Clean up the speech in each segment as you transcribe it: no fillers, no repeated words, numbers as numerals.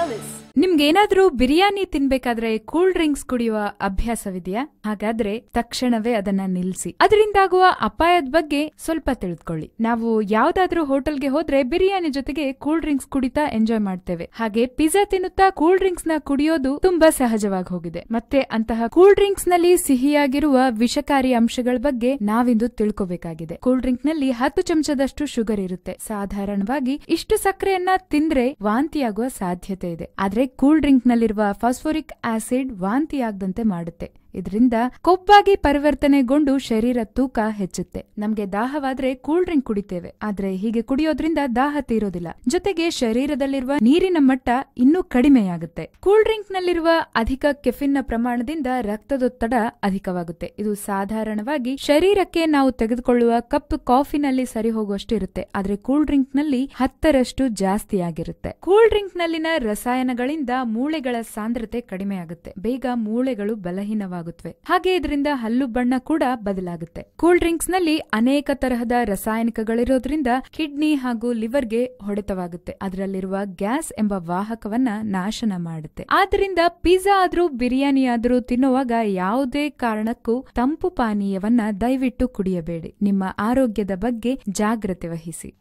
service. ನಿಮ್ಗೇನಾದ್ರೂ biryani ತಿನ್ಬೇಕಾದ್ರೆ cool drinks ಕುಡಿಯುವ ಅಭ್ಯಾಸವಿದೆಯಾ? ಹಾಗಾದ್ರೆ ತಕ್ಷಣವೇ ಅದನ್ನ ನಿಲ್ಸಿ. ಅದರಿಂದಾಗುವ ಅಪಾಯದ ಬಗ್ಗೆ ಸ್ವಲ್ಪ ತಿಳಿದುಕೊಳ್ಳಿ. ನಾವು ಯಾವ್ದಾದ್ರೂ ಹೋಟೆಲ್ಗೆ ಹೋದ್ರೆ ಬಿರಿಯಾನಿ ಜೊತೆಗೆ ಕೂಲ್ ಡ್ರಿಂಕ್ಸ್ ಕುಡಿತಾ ಎಂಜಾಯ್ ಮಾಡ್ತೇವೆ. ಹಾಗೆ ಪಿಜ್ಜಾ ತಿನ್ನುತ್ತಾ ಕೂಲ್ ಡ್ರಿಂಕ್ಸ್ ನ ಕುಡಿಯೋದು ತುಂಬಾ ಸಹಜವಾಗಿ ಹೋಗಿದೆ. ಮತ್ತೆ ಅಂತಹ ಕೂಲ್ ಡ್ರಿಂಕ್ಸ್ ನಲ್ಲಿ ಸಿಹಿಯಾಗಿರುವ ವಿಷಕಾರಿ ಅಂಶಗಳ ಬಗ್ಗೆ ನಾವಿಂದು ತಿಳ್ಕೋಬೇಕಾಗಿದೆ. ಕೂಲ್ ಡ್ರಿಂಕ್ ನಲ್ಲಿ 10 ಚಮಚದಷ್ಟು ಶುಗರ್ ಇರುತ್ತೆ. ಸಾಧಾರಣವಾಗಿ ಇಷ್ಟು ಸಕ್ಕರೆಯನ್ನ ತಿಂದ್ರೆ ವಾಂತಿಯಾಗುವ ಸಾಧ್ಯತೆ ಇದೆ. ಆದ್ರೆ ಕೂಲ್ ಡ್ರಿಂಕ್ ನಲ್ಲಿರುವ ಫಾಸ್ಫೋರಿಕ್ ಆಸಿಡ್ ವಾಂತಿಯಾಗದಂತೆ ಮಾಡುತ್ತೆ. ಇದರಿಂದ ಕೊಬ್ಬಾಗಿ ಪರಿವರ್ತನೆಗೊಂಡು ಶರೀರ ತೂಕ ಹೆಚ್ಚುತ್ತೆ. ನಮ್ಗೆ ದಾಹವಾದ್ರೆ ಕೂಲ್ ಡ್ರಿಂಕ್ ಕುಡಿತೇವೆ, ಆದ್ರೆ ಹೀಗೆ ಕುಡಿಯೋದ್ರಿಂದ ದಾಹ ತೀರೋದಿಲ್ಲ. ಜೊತೆಗೆ ಶರೀರದಲ್ಲಿರುವ ನೀರಿನ ಮಟ್ಟ ಇನ್ನೂ ಕಡಿಮೆಯಾಗುತ್ತೆ. ಕೂಲ್ ಡ್ರಿಂಕ್ ನಲ್ಲಿರುವ ಅಧಿಕ ಕೆಫಿನ್ ನ ಪ್ರಮಾಣದಿಂದ ರಕ್ತದೊತ್ತಡ ಅಧಿಕವಾಗುತ್ತೆ. ಇದು ಸಾಧಾರಣವಾಗಿ ಶರೀರಕ್ಕೆ ನಾವು ತೆಗೆದುಕೊಳ್ಳುವ ಕಪ್ ಕಾಫಿನಲ್ಲಿ ಸರಿ ಹೋಗುವಷ್ಟು ಇರುತ್ತೆ. ಆದ್ರೆ ಕೂಲ್ ಡ್ರಿಂಕ್ ನಲ್ಲಿ 10ರಷ್ಟು ಜಾಸ್ತಿ ಆಗಿರುತ್ತೆ. ಕೂಲ್ ಡ್ರಿಂಕ್ ನಲ್ಲಿನ ರಸಾಯನಗಳಿಂದ ಮೂಳೆಗಳ ಸಾಂದ್ರತೆ ಕಡಿಮೆಯಾಗುತ್ತೆ. ಬೇಗ ಮೂಳೆಗಳು ಬಲಹೀನವಾಗುತ್ತವೆ. ಹಾಗೆ ಇದರಿಂದ ಹಲ್ಲು ಬಣ್ಣ ಕೂಡ ಬದಲಾಗುತ್ತೆ. ಕೂಲ್ ಡ್ರಿಂಕ್ಸ್ ನಲ್ಲಿ ಅನೇಕ ತರಹದ ರಾಸಾಯನಿಕಗಳಿರೋದ್ರಿಂದ ಕಿಡ್ನಿ ಹಾಗೂ ಲಿವರ್ಗೆ ಹೊಡೆತವಾಗುತ್ತೆ. ಅದರಲ್ಲಿರುವ ಗ್ಯಾಸ್ ಎಂಬ ವಾಹಕವನ್ನ ನಾಶನ ಮಾಡುತ್ತೆ. ಆದ್ರಿಂದ ಪಿಜ್ಜಾ ಆದ್ರೂ ಬಿರಿಯಾನಿ ಆದ್ರೂ ತಿನ್ನುವಾಗ ಯಾವುದೇ ಕಾರಣಕ್ಕೂ ತಂಪು ಪಾನೀಯವನ್ನ ದಯವಿಟ್ಟು ಕುಡಿಯಬೇಡಿ. ನಿಮ್ಮ ಆರೋಗ್ಯದ ಬಗ್ಗೆ ಜಾಗ್ರತೆ ವಹಿಸಿ.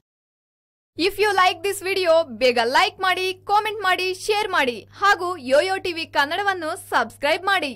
If you like this video, ಬೇಗ ಲೈಕ್ ಮಾಡಿ, ಕಾಮೆಂಟ್ ಮಾಡಿ, ಶೇರ್ ಮಾಡಿ ಹಾಗೂ ಯೋಯೋ ಟಿವಿ ಕನ್ನಡವನ್ನು ಸಬ್ಸ್ಕ್ರೈಬ್ ಮಾಡಿ.